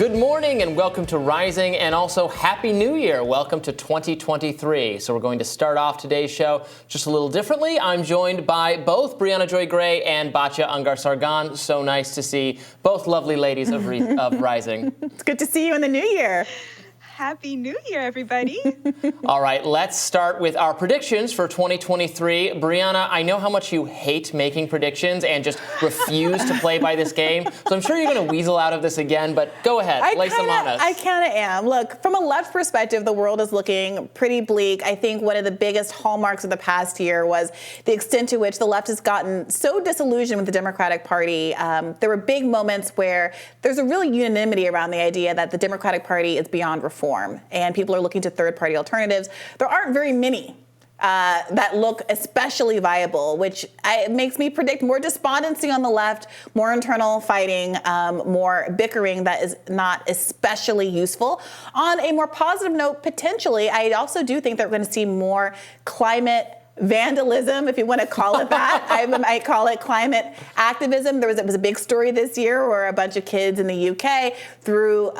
Good morning and welcome to Rising, and also Happy New Year. Welcome to 2023. So we're going to start off today's show just a little differently. I'm joined by both Briahna Joy Gray and Batya Ungar-Sargon. So nice to see both lovely ladies of Rising. It's good to see you in the new year. Happy New Year, everybody. All right, let's start with our predictions for 2023. Briahna, I know how much you hate making predictions and just refuse to play by this game. So I'm sure you're going to weasel out of this again, but go ahead, lay some on us. I kind of am. Look, from a left perspective, the world is looking pretty bleak. I think one of the biggest hallmarks of the past year was the extent to which the left has gotten so disillusioned with the Democratic Party. There were big moments where there's a real unanimity around the idea that the Democratic Party is beyond reform. And people are looking to third-party alternatives. There aren't very many that look especially viable, which makes me predict more despondency on the left, more internal fighting, more bickering that is not especially useful. On a more positive note, potentially, I also do think that we're going to see more climate vandalism, if you want to call it that. I might call it climate activism. It was a big story this year where a bunch of kids in the UK threw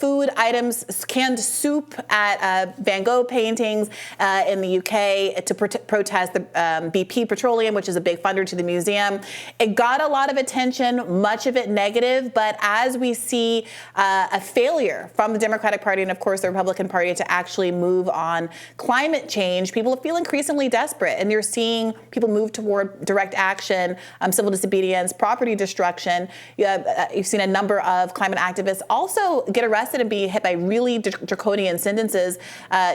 food items, canned soup at Van Gogh paintings in the UK to protest the BP Petroleum, which is a big funder to the museum. It got a lot of attention, much of it negative, but as we see a failure from the Democratic Party and, of course, the Republican Party to actually move on climate change, people feel increasingly desperate. And you're seeing people move toward direct action, civil disobedience, property destruction. You've seen a number of climate activists also get arrested and be hit by really draconian sentences.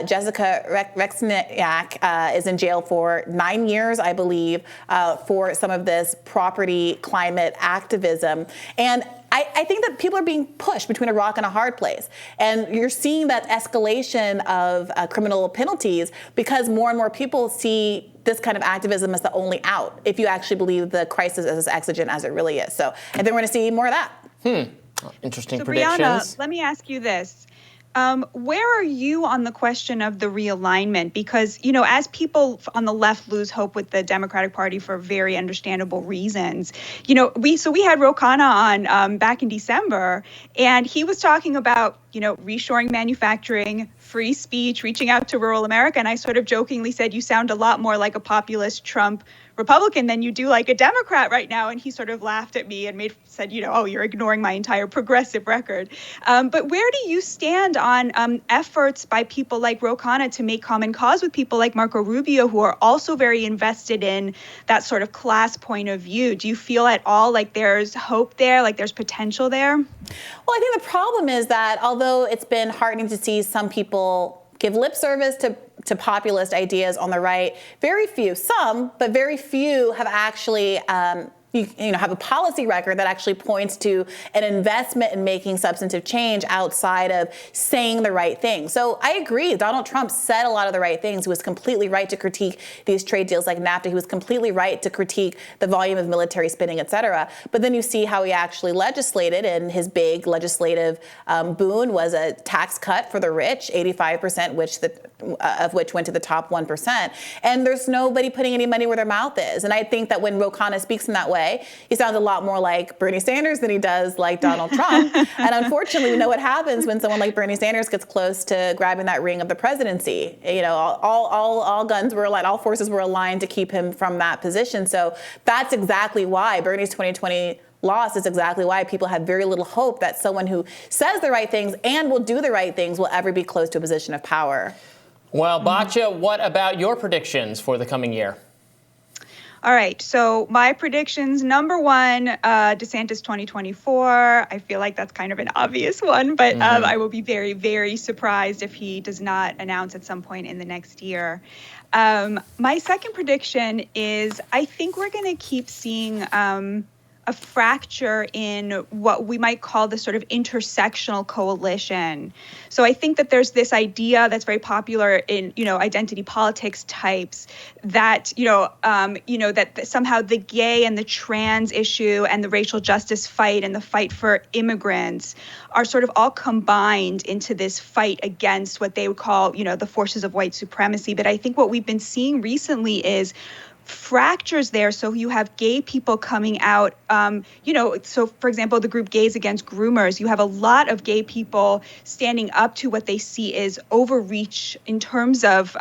Jessica Rexniak is in jail for 9 years, I believe, for some of this property climate activism. And I think that people are being pushed between a rock and a hard place. And you're seeing that escalation of criminal penalties because more and more people see this kind of activism as the only out, if you actually believe the crisis is as exigent as it really is. So I think we're going to see more of that. Interesting predictions. Briahna, let me ask you this. Where are you on the question of the realignment? Because, as people on the left lose hope with the Democratic Party for very understandable reasons, we had Ro Khanna on back in December, and he was talking about, reshoring manufacturing, free speech, reaching out to rural America. And I sort of jokingly said, you sound a lot more like a populist Trump Republican than you do like a Democrat right now. And he sort of laughed at me and said, you're ignoring my entire progressive record. But where do you stand on efforts by people like Ro Khanna to make common cause with people like Marco Rubio, who are also very invested in that sort of class point of view? Do you feel at all like there's hope there, like there's potential there? Well, I think the problem is that although it's been heartening to see some people give lip service to populist ideas on the right, very few have actually have a policy record that actually points to an investment in making substantive change outside of saying the right thing. So I agree. Donald Trump said a lot of the right things. He was completely right to critique these trade deals like NAFTA. He was completely right to critique the volume of military spending, et cetera. But then you see how he actually legislated, and his big legislative boon was a tax cut for the rich, 85% of which went to the top 1%. And there's nobody putting any money where their mouth is. And I think that when Ro Khanna speaks in that way, he sounds a lot more like Bernie Sanders than he does like Donald Trump. And unfortunately, we know what happens when someone like Bernie Sanders gets close to grabbing that ring of the presidency. All guns were aligned, all forces were aligned to keep him from that position. So that's exactly why Bernie's 2020 loss is exactly why people have very little hope that someone who says the right things and will do the right things will ever be close to a position of power. Well, Batya, what about your predictions for the coming year? All right. So my predictions, number one, DeSantis 2024. I feel like that's kind of an obvious one, but I will be very, very surprised if he does not announce at some point in the next year. My second prediction is I think we're going to keep seeing a fracture in what we might call the sort of intersectional coalition. So I think that there's this idea that's very popular in, identity politics types that, that somehow the gay and the trans issue and the racial justice fight and the fight for immigrants are sort of all combined into this fight against what they would call, the forces of white supremacy. But I think what we've been seeing recently is fractures there. So you have gay people coming out, so for example, the group Gays Against Groomers, you have a lot of gay people standing up to what they see is overreach in terms of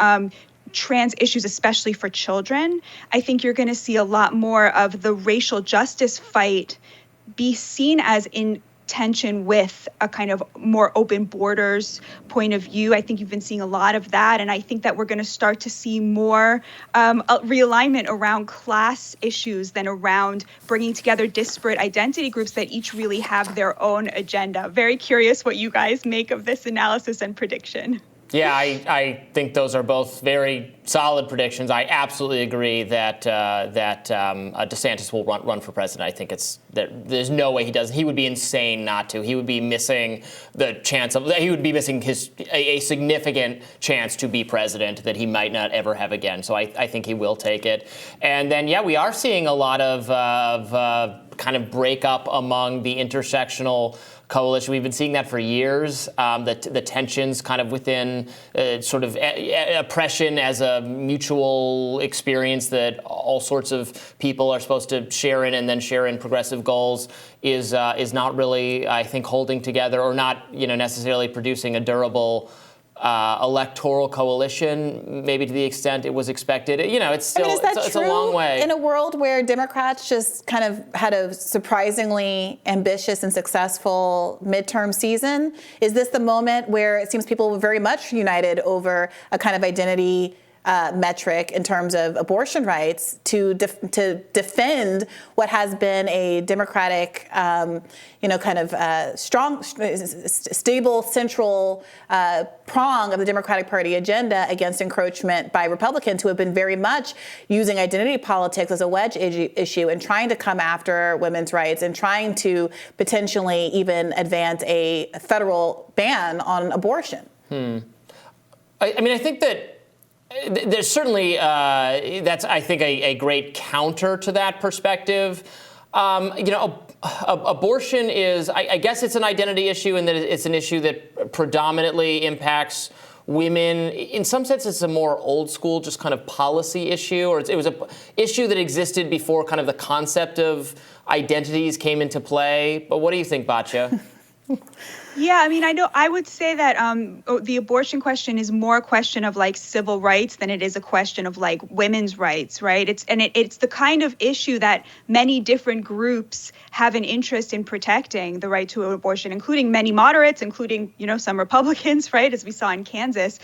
trans issues, especially for children. I think you're going to see a lot more of the racial justice fight be seen as in tension with a kind of more open borders point of view. I think you've been seeing a lot of that. And I think that we're going to start to see more realignment around class issues than around bringing together disparate identity groups that each really have their own agenda. Very curious what you guys make of this analysis and prediction. Yeah, I think those are both very solid predictions. I absolutely agree that DeSantis will run for president. I think there's no way he doesn't. He would be insane not to. He would be missing the chance of. He would be missing a significant chance to be president that he might not ever have again. So I think he will take it. And then we are seeing a lot of kind of breakup among the intersectional coalition. We've been seeing that for years. The tensions kind of within sort of oppression as a mutual experience that all sorts of people are supposed to share in and then share in progressive goals is not really, I think, holding together or not, necessarily producing a durable electoral coalition, maybe to the extent it was expected. It's still it's a long way. In a world where Democrats just kind of had a surprisingly ambitious and successful midterm season, is this the moment where it seems people were very much united over a kind of identity metric in terms of abortion rights to defend what has been a democratic, strong, stable, central prong of the Democratic Party agenda against encroachment by Republicans who have been very much using identity politics as a wedge issue and trying to come after women's rights and trying to potentially even advance a federal ban on abortion? I think that there's certainly, that's, I think, a great counter to that perspective. Abortion is, I guess it's an identity issue in that it's an issue that predominantly impacts women. In some sense, it's a more old school, just kind of policy issue, or it was an issue that existed before kind of the concept of identities came into play. But what do you think, Batya? Yeah, I would say that the abortion question is more a question of like civil rights than it is a question of like women's rights, right? It's the kind of issue that many different groups have an interest in protecting the right to abortion, including many moderates, including, some Republicans, right, as we saw in Kansas.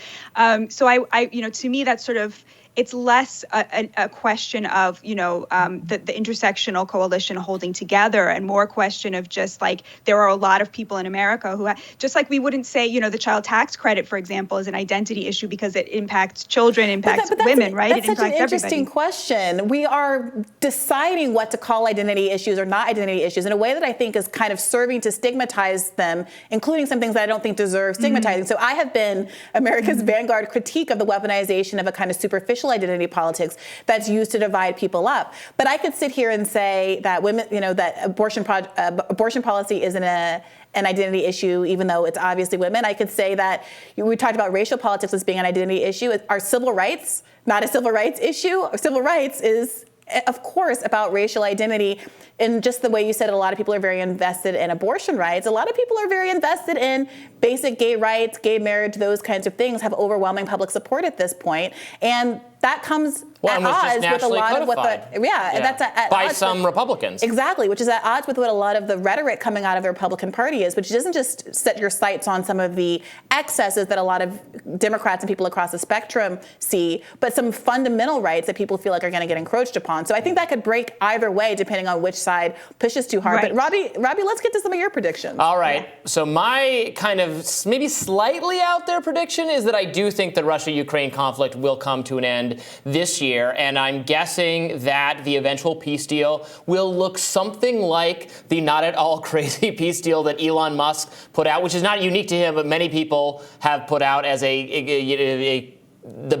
So I to me, that's sort of, it's less a question of, the intersectional coalition holding together and more a question of just like there are a lot of people in America who, just like we wouldn't say, the child tax credit, for example, is an identity issue because it impacts children, impacts women, right? That's such an interesting question. We are deciding what to call identity issues or not identity issues in a way that I think is kind of serving to stigmatize them, including some things that I don't think deserve stigmatizing. So I have been America's vanguard critique of the weaponization of a kind of superficial identity politics that's used to divide people up. But I could sit here and say that women, that abortion policy isn't an identity issue, even though it's obviously women. I could say that we talked about racial politics as being an identity issue. Are civil rights not a civil rights issue? Civil rights is, of course, about racial identity. And just the way you said it, a lot of people are very invested in abortion rights. A lot of people are very invested in basic gay rights, gay marriage, those kinds of things have overwhelming public support at this point. And that comes at odds with a lot of what that's at by odds some Republicans. Exactly, which is at odds with what a lot of the rhetoric coming out of the Republican Party is, which doesn't just set your sights on some of the excesses that a lot of Democrats and people across the spectrum see, but some fundamental rights that people feel like are going to get encroached upon. So I think that could break either way, depending on which side pushes too hard. Right. But Robby, let's get to some of your predictions. All right. So my kind of maybe slightly out there prediction is that I do think the Russia-Ukraine conflict will come to an end this year, and I'm guessing that the eventual peace deal will look something like the not at all crazy peace deal that Elon Musk put out, which is not unique to him, but many people have put out as the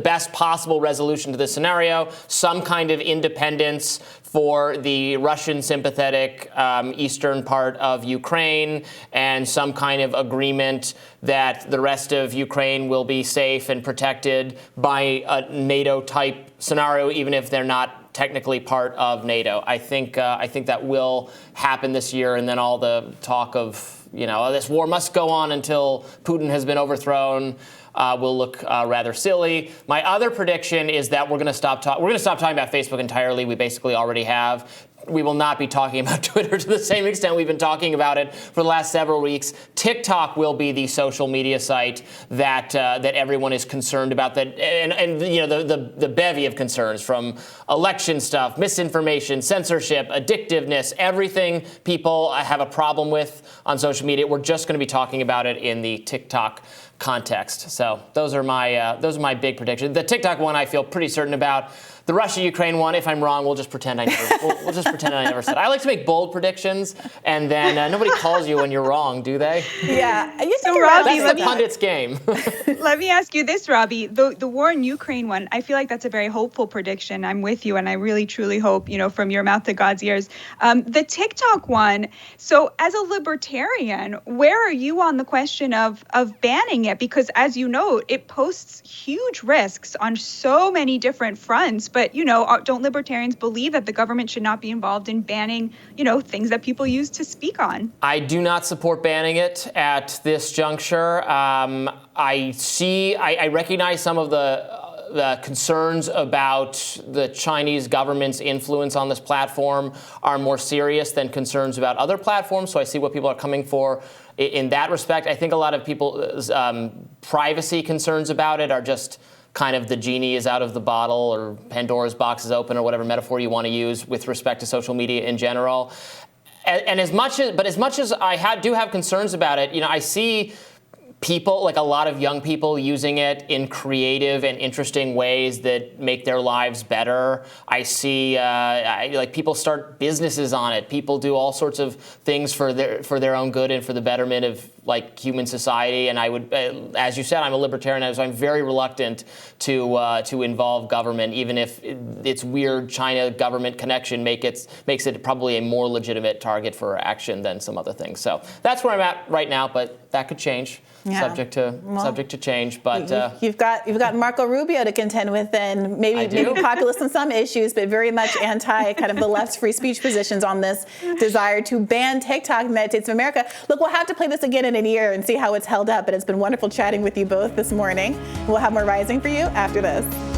best possible resolution to this scenario, some kind of independence for the Russian sympathetic eastern part of Ukraine, and some kind of agreement that the rest of Ukraine will be safe and protected by a NATO-type scenario, even if they're not technically part of NATO. I think that will happen this year, and then all the talk of, this war must go on until Putin has been overthrown will look rather silly. My other prediction is that we're going to stop talking about Facebook entirely. We basically already have. We will not be talking about Twitter to the same extent we've been talking about it for the last several weeks. TikTok will be the social media site that everyone is concerned about. The bevy of concerns, from election stuff, misinformation, censorship, addictiveness, everything people have a problem with on social media. We're just going to be talking about it in the TikTok context. So those are my big predictions. The TikTok one I feel pretty certain about. The Russia-Ukraine one, if I'm wrong, we'll just pretend I never said. I like to make bold predictions, and then nobody calls you when you're wrong, do they? Yeah. So, Robby, that's the pundit's game. Let me ask you this, Robby. The war in Ukraine one, I feel like that's a very hopeful prediction. I'm with you, and I really, truly hope, from your mouth to God's ears. The TikTok one, so as a libertarian, where are you on the question of banning it? Because as you note, it posts huge risks on so many different fronts. But, don't libertarians believe that the government should not be involved in banning, things that people use to speak on? I do not support banning it at this juncture. I recognize some of the concerns about the Chinese government's influence on this platform are more serious than concerns about other platforms. So I see what people are coming for in that respect. I think a lot of people's privacy concerns about it are just kind of the genie is out of the bottle, or Pandora's box is open, or whatever metaphor you want to use with respect to social media in general. And as much as I do have concerns about it, I see people, like a lot of young people, using it in creative and interesting ways that make their lives better. I see people start businesses on it. People do all sorts of things for their own good and for the betterment of human society. And I would, as you said, I'm a libertarian, so I'm very reluctant to involve government, even if its weird China government connection makes it probably a more legitimate target for action than some other things. So that's where I'm at right now, but that could change. Yeah. Subject to change, but you've got Marco Rubio to contend with, and maybe populist on some issues, but very much anti kind of the left's free speech positions on this desire to ban TikTok in the United States of America. Look, we'll have to play this again in a year and see how it's held up. But it's been wonderful chatting with you both this morning. We'll have more Rising for you after this.